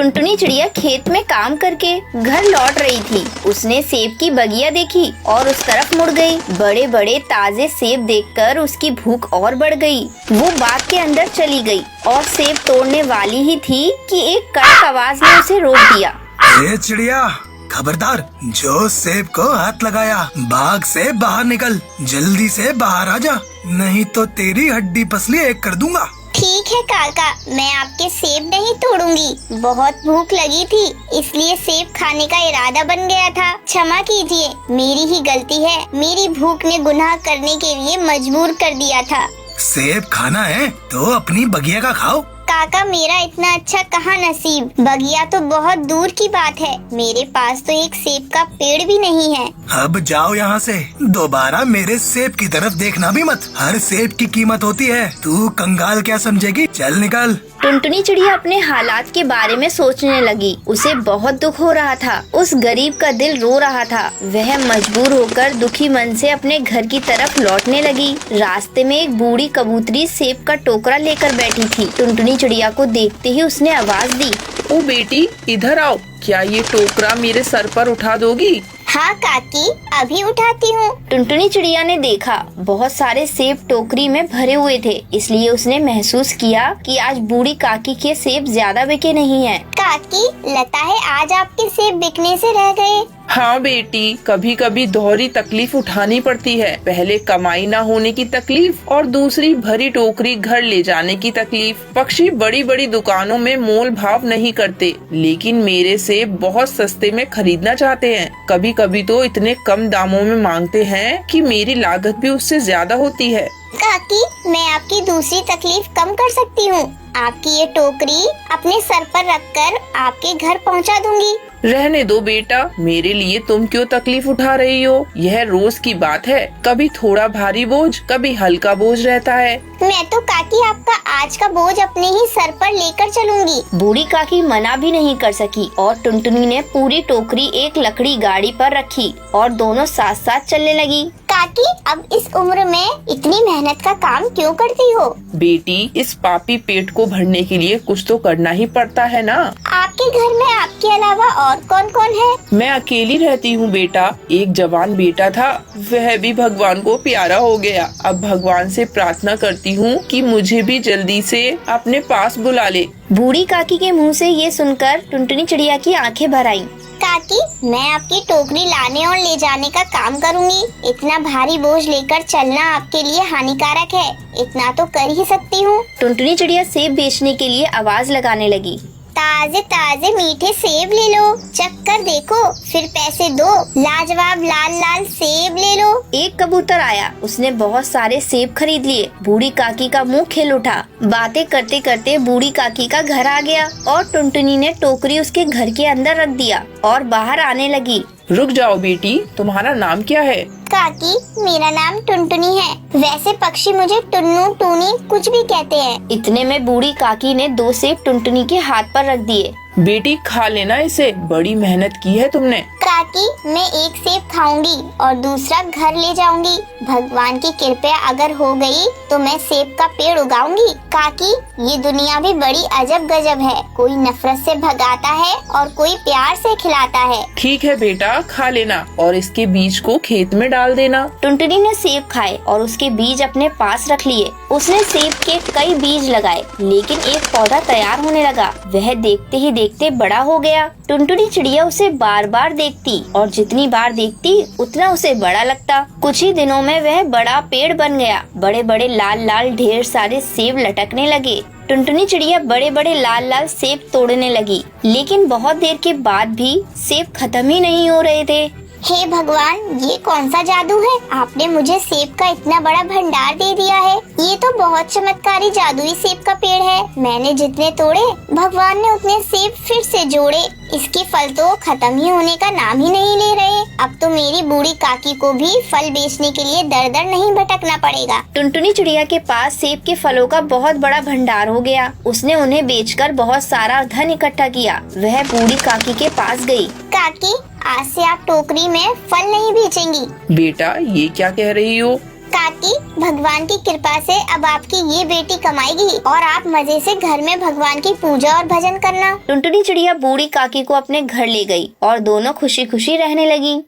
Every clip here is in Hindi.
टुनटुनी चिड़िया खेत में काम करके घर लौट रही थी। उसने सेब की बगिया देखी और उस तरफ मुड़ गई। बड़े बड़े ताजे सेब देखकर उसकी भूख और बढ़ गई। वो बाग के अंदर चली गई और सेब तोड़ने वाली ही थी कि एक कड़क आवाज ने उसे रोक दिया। ए चिड़िया, खबरदार, जो सेब को हाथ लगाया बाग से बाहर निकल, जल्दी से बाहर आ जा, नहीं तो तेरी हड्डी पसली एक कर दूंगा। ठीक है काका, मैं आपके सेब नहीं तोड़ूंगी। बहुत भूख लगी थी इसलिए सेब खाने का इरादा बन गया था। क्षमा कीजिए, मेरी ही गलती है। मेरी भूख ने गुनाह करने के लिए मजबूर कर दिया था। सेब खाना है तो अपनी बगिया का खाओ। काका, मेरा इतना अच्छा कहाँ नसीब। बगिया तो बहुत दूर की बात है। मेरे पास तो एक सेब का पेड़ भी नहीं है। अब जाओ यहाँ से, दोबारा मेरे सेब की तरफ देखना भी मत। हर सेब की कीमत होती है, तू कंगाल क्या समझेगी? चल निकल। टुनटुनी चिड़िया अपने हालात के बारे में सोचने लगी। उसे बहुत दुख हो रहा था। उस गरीब का दिल रो रहा था। वह मजबूर होकर दुखी मन से अपने घर की तरफ लौटने लगी। रास्ते में एक बूढ़ी कबूतरी सेब का टोकरा लेकर बैठी थी। टुनटुनी चिड़िया को देखते ही उसने आवाज दी, ओ बेटी, इधर आओ। क्या ये टोकरा मेरे सर पर उठा दोगी? हाँ काकी, अभी उठाती हूँ। टुनटुनी चिड़िया ने देखा बहुत सारे सेब टोकरी में भरे हुए थे, इसलिए उसने महसूस किया कि आज बूढ़ी काकी के सेब ज्यादा बिके नहीं हैं। काकी, लगता है आज आपके सेब बिकने से रह गए। हाँ बेटी, कभी कभी दोहरी तकलीफ उठानी पड़ती है। पहले कमाई ना होने की तकलीफ और दूसरी भरी टोकरी घर ले जाने की तकलीफ। पक्षी बड़ी बड़ी दुकानों में मोल भाव नहीं करते, लेकिन मेरे सेब बहुत सस्ते में खरीदना चाहते हैं। कभी कभी तो इतने कम दामों में मांगते हैं कि मेरी लागत भी उससे ज्यादा होती है। काकी, मैं आपकी दूसरी तकलीफ कम कर सकती हूँ। आपकी ये टोकरी अपने सर पर रखकर आपके घर पहुँचा दूंगी। रहने दो बेटा, मेरे लिए तुम क्यों तकलीफ उठा रही हो? यह रोज की बात है। कभी थोड़ा भारी बोझ, कभी हल्का बोझ रहता है। मैं तो काकी आपका आज का बोझ अपने ही सर पर लेकर चलूंगी। बूढ़ी काकी मना भी नहीं कर सकी और टुनटुनी ने पूरी टोकरी एक लकड़ी गाड़ी पर रखी और दोनों साथ साथ चलने लगी। काकी, अब इस उम्र में इतनी मेहनत का काम क्यों करती हो? बेटी, इस पापी पेट को भरने के लिए कुछ तो करना ही पड़ता है ना। आपके घर में आपके अलावा और कौन कौन है? मैं अकेली रहती हूँ बेटा। एक जवान बेटा था, वह भी भगवान को प्यारा हो गया। अब भगवान से प्रार्थना करती हूँ कि मुझे भी जल्दी से अपने पास बुला ले। बूढ़ी काकी के मुंह से ये सुनकर टुनटुनी चिड़िया की आंखें भर आईं। काकी, मैं आपकी टोकरी लाने और ले जाने का काम करूंगी। इतना भारी बोझ लेकर चलना आपके लिए हानिकारक है। इतना तो कर ही सकती हूँ। टुनटुनी चिड़िया सेब बेचने के लिए आवाज लगाने लगी। ताजे ताजे मीठे सेब ले लो, चक्कर देखो, फिर पैसे दो। लाजवाब लाल लाल सेब ले लो। एक कबूतर आया, उसने बहुत सारे सेब खरीद लिए। बूढ़ी काकी का मुंह खिल उठा। बातें करते करते बूढ़ी काकी का घर आ गया और टुनटुनी ने टोकरी उसके घर के अंदर रख दिया और बाहर आने लगी। रुक जाओ बेटी, तुम्हारा नाम क्या है? काकी, मेरा नाम टुनटुनी है। वैसे पक्षी मुझे टुन्नू टूनी कुछ भी कहते हैं। इतने में बूढ़ी काकी ने 2 सेब टुनटुनी के हाथ पर रख दिए। बेटी, खा लेना इसे, बड़ी मेहनत की है तुमने। काकी, मैं एक सेब खाऊंगी और दूसरा घर ले जाऊंगी। भगवान की कृपा अगर हो गई तो मैं सेब का पेड़ उगाऊंगी। काकी, ये दुनिया भी बड़ी अजब गजब है। कोई नफरत से भगाता है और कोई प्यार से खिलाता है। ठीक है बेटा, खा लेना और इसके बीज को खेत में डाल देना। टुनटुनी ने सेब खाए और उसके बीज अपने पास रख लिए। उसने सेब के कई बीज लगाए, लेकिन एक पौधा तैयार होने लगा। वह देखते ही देखते बड़ा हो गया। टुनटुनी चिड़िया उसे बार बार देखती और जितनी बार देखती उतना उसे बड़ा लगता। कुछ ही दिनों में वह बड़ा पेड़ बन गया। बड़े बड़े लाल लाल ढेर सारे सेब लटकने लगे। टुनटुनी चिड़िया बड़े बड़े लाल लाल सेब तोड़ने लगी, लेकिन बहुत देर के बाद भी सेब खत्म ही नहीं हो रहे थे। हे भगवान, ये कौन सा जादू है? आपने मुझे सेब का इतना बड़ा भंडार दे दिया है। ये तो बहुत चमत्कारी जादुई सेब का पेड़ है। मैंने जितने तोड़े, भगवान ने उतने सेब फिर से जोड़े। इसके फल तो खत्म ही होने का नाम ही नहीं ले रहे। अब तो मेरी बूढ़ी काकी को भी फल बेचने के लिए दर दर नहीं भटकना पड़ेगा। टुनटुनी चिड़िया के पास सेब के फलों का बहुत बड़ा भंडार हो गया। उसने उन्हें बेचकर बहुत सारा धन इकट्ठा किया। वह बूढ़ी काकी के पास गई। काकी, आज से आप टोकरी में फल नहीं बेचेंगी। बेटा, ये क्या कह रही हो? काकी, काकी, भगवान की कृपा से अब आपकी ये बेटी कमाएगी और आप मजे से घर में भगवान की पूजा और भजन करना। टुनटुनी चिड़िया बूढ़ी काकी को अपने घर ले गई और दोनों खुशी खुशी रहने लगी।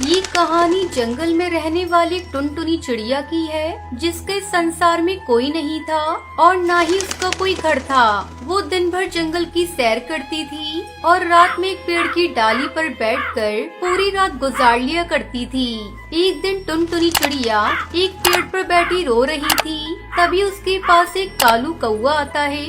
ये कहानी जंगल में रहने वाली टुनटुनी चिड़िया की है, जिसके संसार में कोई नहीं था और ना ही उसका कोई घर था। वो दिन भर जंगल की सैर करती थी और रात में एक पेड़ की डाली पर बैठकर पूरी रात गुजार लिया करती थी। एक दिन टुनटुनी चिड़िया एक पेड़ पर बैठी रो रही थी। तभी उसके पास एक कालू कौवा आता है।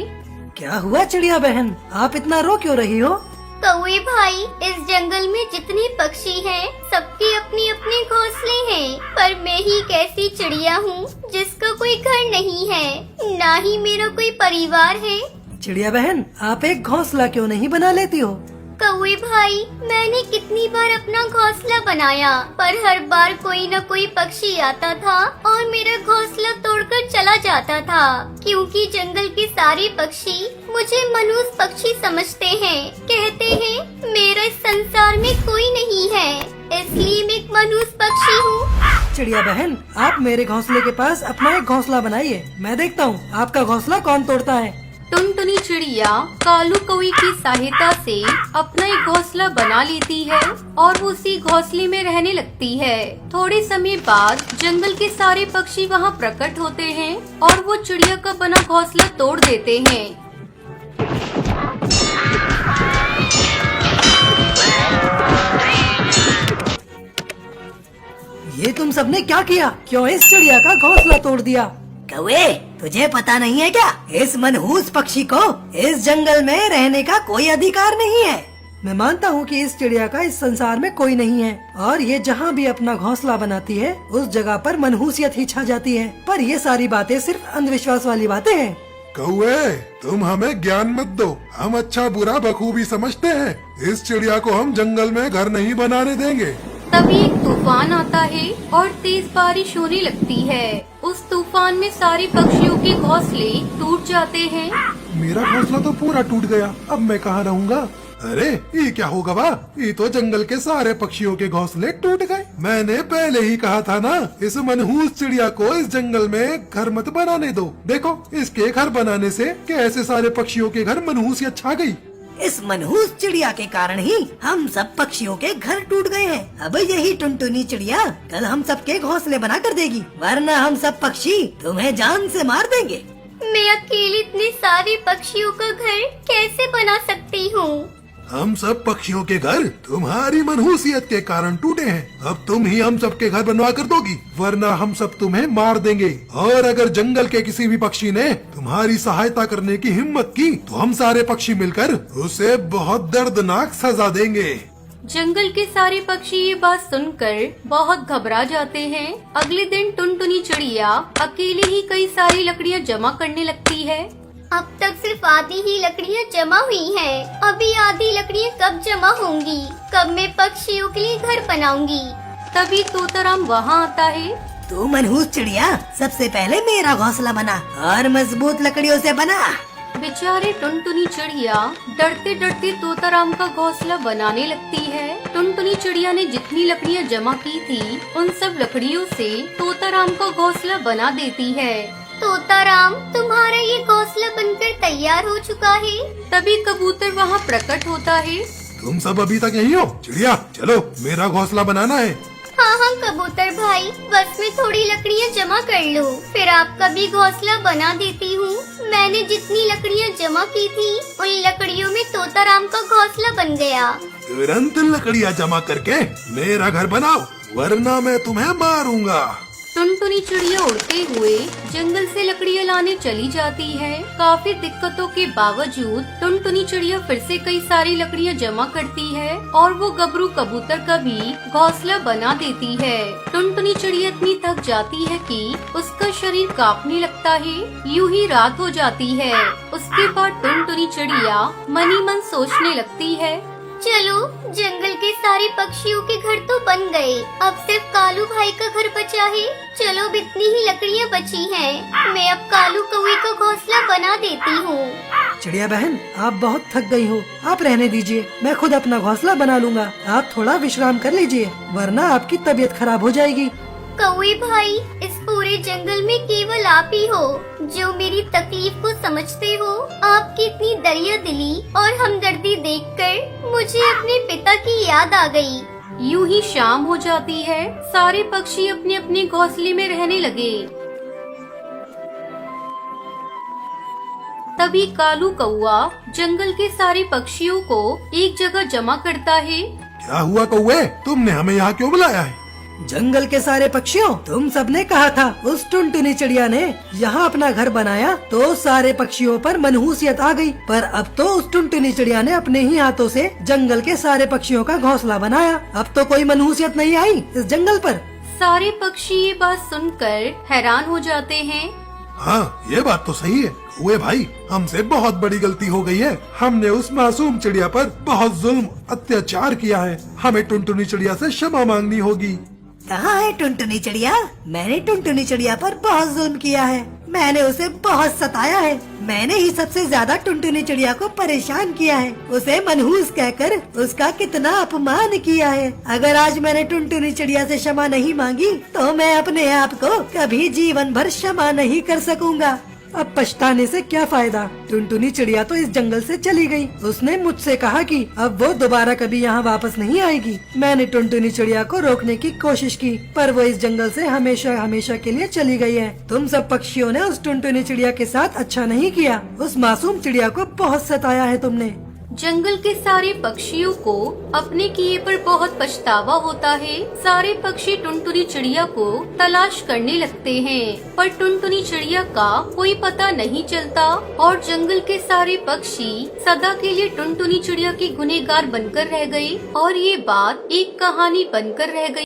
क्या हुआ चिड़िया बहन, आप इतना रो क्यों रही हो? कौवे भाई, इस जंगल में जितने पक्षी हैं, सबके अपने अपने घोंसले हैं, पर मैं ही एक ऐसी चिड़िया हूँ जिसका कोई घर नहीं है, ना ही मेरा कोई परिवार है। चिड़िया बहन, आप एक घोंसला क्यों नहीं बना लेती हो? कौवे भाई, मैंने कितनी बार अपना घोंसला बनाया, पर हर बार कोई न कोई पक्षी आता था और मेरा घोंसला तोड़कर चला जाता था, क्योंकि जंगल के सारे पक्षी मुझे मनुष्य पक्षी समझते हैं। कहते हैं मेरा इस संसार में कोई नहीं है, इसलिए मैं एक मनुष्य पक्षी हूँ। चिड़िया बहन, आप मेरे घोंसले के पास अपना एक घोंसला बनाइए, मैं देखता हूँ आपका घोंसला कौन तोड़ता है। टुनटुनी चिड़िया कालू कौवे की सहायता से अपना एक घोंसला बना लेती है और वो उसी घोंसले में रहने लगती है। थोड़े समय बाद जंगल के सारे पक्षी वहाँ प्रकट होते हैं और वो चिड़िया का बना घोंसला तोड़ देते हैं। ये तुम सबने क्या किया? क्यों इस चिड़िया का घोंसला तोड़ दिया? कौवे, तुझे पता नहीं है क्या? इस मनहूस पक्षी को इस जंगल में रहने का कोई अधिकार नहीं है। मैं मानता हूँ कि इस चिड़िया का इस संसार में कोई नहीं है और ये जहाँ भी अपना घोंसला बनाती है उस जगह पर मनहूसियत ही छा जाती है, पर ये सारी बातें सिर्फ अंधविश्वास वाली बातें हैं। कौवे, तुम हमें ज्ञान मत दो, हम अच्छा बुरा बखूबी समझते हैं। इस चिड़िया को हम जंगल में घर नहीं बनाने देंगे। तभी एक तूफान आता है और तेज बारिश होने लगती है। उस तूफान में सारे पक्षियों के घोंसले टूट जाते हैं। मेरा घोंसला तो पूरा टूट गया, अब मैं कहाँ रहूँगा? अरे ये क्या होगा बा? ये तो जंगल के सारे पक्षियों के घोंसले टूट गए। मैंने पहले ही कहा था ना, इस मनहूस चिड़िया को इस जंगल में घर मत बनाने दो। देखो, इसके घर बनाने से कैसे सारे पक्षियों के घर मनहूसियत छा गई। इस मनहूस चिड़िया के कारण ही हम सब पक्षियों के घर टूट गए हैं। अब यही टुनटुनी चिड़िया कल हम सबके घोंसले बना कर देगी, वरना हम सब पक्षी तुम्हें जान से मार देंगे। मैं अकेले इतने सारे पक्षियों का घर कैसे बना सकती हूँ? हम सब पक्षियों के घर तुम्हारी मनहूसियत के कारण टूटे हैं। अब तुम ही हम सबके घर बनवा कर दोगी, वरना हम सब तुम्हें मार देंगे। और अगर जंगल के किसी भी पक्षी ने तुम्हारी सहायता करने की हिम्मत की तो हम सारे पक्षी मिलकर उसे बहुत दर्दनाक सजा देंगे। जंगल के सारे पक्षी ये बात सुनकर बहुत घबरा जाते हैं। अगले दिन टुनटुनी चिड़िया अकेले ही कई सारी लकड़ियाँ जमा करने लगती है। अब तक सिर्फ आधी ही लकड़ियाँ जमा हुई हैं। अभी आधी लकड़ियाँ कब जमा होंगी? कब मैं पक्षियों के लिए घर बनाऊंगी? तभी तोताराम वहाँ आता है। तू मनहूस चिड़िया, सबसे पहले मेरा घोंसला बना और मजबूत लकड़ियों से बना। बेचारे टुनटुनी चिड़िया डरते डरते तोताराम का घोंसला बनाने लगती है। टुनटुनी चिड़िया ने जितनी लकड़ियाँ जमा की थी उन सब लकड़ियों से तोताराम का घोंसला बना देती है। तोताराम, तुम्हारा ये घोंसला बनकर तैयार हो चुका है। तभी कबूतर वहाँ प्रकट होता है। तुम सब अभी तक यहीं हो? चिड़िया, चलो, मेरा घोंसला बनाना है। हाँ हाँ कबूतर भाई, बस मैं थोड़ी लकड़ियाँ जमा कर लूँ, फिर आपका भी घोंसला बना देती हूँ। मैंने जितनी लकड़ियाँ जमा की थी उन लकड़ियों में तोताराम का घोंसला बन गया। तुरंत लकड़ियाँ जमा करके मेरा घर बनाओ, वरना मैं तुम्हें मारूंगा। टुनटुनी चिड़िया उड़ते हुए जंगल से लकड़ियाँ लाने चली जाती है। काफी दिक्कतों के बावजूद टुनटुनी चिड़िया फिर से कई सारी लकड़ियाँ जमा करती है और वो गबरू कबूतर का भी घोंसला बना देती है। टुनटुनी चिड़िया इतनी थक जाती है कि उसका शरीर कांपने लगता है। यूं ही रात हो जाती है। उसके बाद टुनटुनी चिड़िया मन ही मन सोचने लगती है, चलो, जंगल के सारे पक्षियों के घर तो बन गए, अब सिर्फ कालू भाई का घर बचा है। चलो, अब इतनी ही लकड़ियाँ बची हैं, मैं अब कालू कौवे का घोंसला बना देती हूँ। चिड़िया बहन, आप बहुत थक गई हो, आप रहने दीजिए, मैं खुद अपना घोंसला बना लूंगा। आप थोड़ा विश्राम कर लीजिए, वरना आपकी तबीयत खराब हो जाएगी। कौवे भाई, इस पूरे जंगल में केवल आप ही हो जो मेरी तकलीफ को समझते हो। आपकी इतनी दरिया दिली और हमदर्दी देखकर मुझे अपने पिता की याद आ गई। यूं ही शाम हो जाती है। सारे पक्षी अपने अपने घोंसले में रहने लगे। तभी कालू कौआ जंगल के सारे पक्षियों को एक जगह जमा करता है। क्या हुआ कौवे, तुमने हमें यहाँ क्यों बुलाया है? जंगल के सारे पक्षियों, तुम सबने कहा था उस टुनटुनी चिड़िया ने यहाँ अपना घर बनाया तो सारे पक्षियों पर मनहूसियत आ गई। पर अब तो उस टुनटुनी चिड़िया ने अपने ही हाथों से जंगल के सारे पक्षियों का घोंसला बनाया। अब तो कोई मनहूसियत नहीं आई इस जंगल पर। सारे पक्षी ये बात सुनकर हैरान हो जाते हैं। हाँ, ये बात तो सही है कौवे भाई, हमसे बहुत बड़ी गलती हो गई है। हमने उस मासूम चिड़िया पर बहुत जुल्म अत्याचार किया है। हमें टुनटुनी चिड़िया से क्षमा मांगनी होगी। कहाँ है टुनटुनी चिड़िया? मैंने टुनटुनी चिड़िया पर बहुत जुल्म किया है। मैंने उसे बहुत सताया है। मैंने ही सबसे ज्यादा टुनटुनी चिड़िया को परेशान किया है। उसे मनहूस कहकर उसका कितना अपमान किया है। अगर आज मैंने टुनटुनी चिड़िया से क्षमा नहीं मांगी तो मैं अपने आप को कभी जीवन भर क्षमा नहीं कर सकूंगा। अब पछताने से क्या फायदा। टुनटुनी चिड़िया तो इस जंगल से चली गई। उसने मुझसे कहा कि अब वो दोबारा कभी यहाँ वापस नहीं आएगी। मैंने टुनटुनी चिड़िया को रोकने की कोशिश की पर वो इस जंगल से हमेशा हमेशा के लिए चली गई है। तुम सब पक्षियों ने उस टुनटुनी चिड़िया के साथ अच्छा नहीं किया। उस मासूम चिड़िया को बहुत सताया है तुमने। जंगल के सारे पक्षियों को अपने किए पर बहुत पछतावा होता है। सारे पक्षी टुनटुनी चिड़िया को तलाश करने लगते हैं पर टुनटुनी चिड़िया का कोई पता नहीं चलता और जंगल के सारे पक्षी सदा के लिए टुनटुनी चिड़िया के गुनहगार बनकर रह गए और ये बात एक कहानी बनकर रह गई।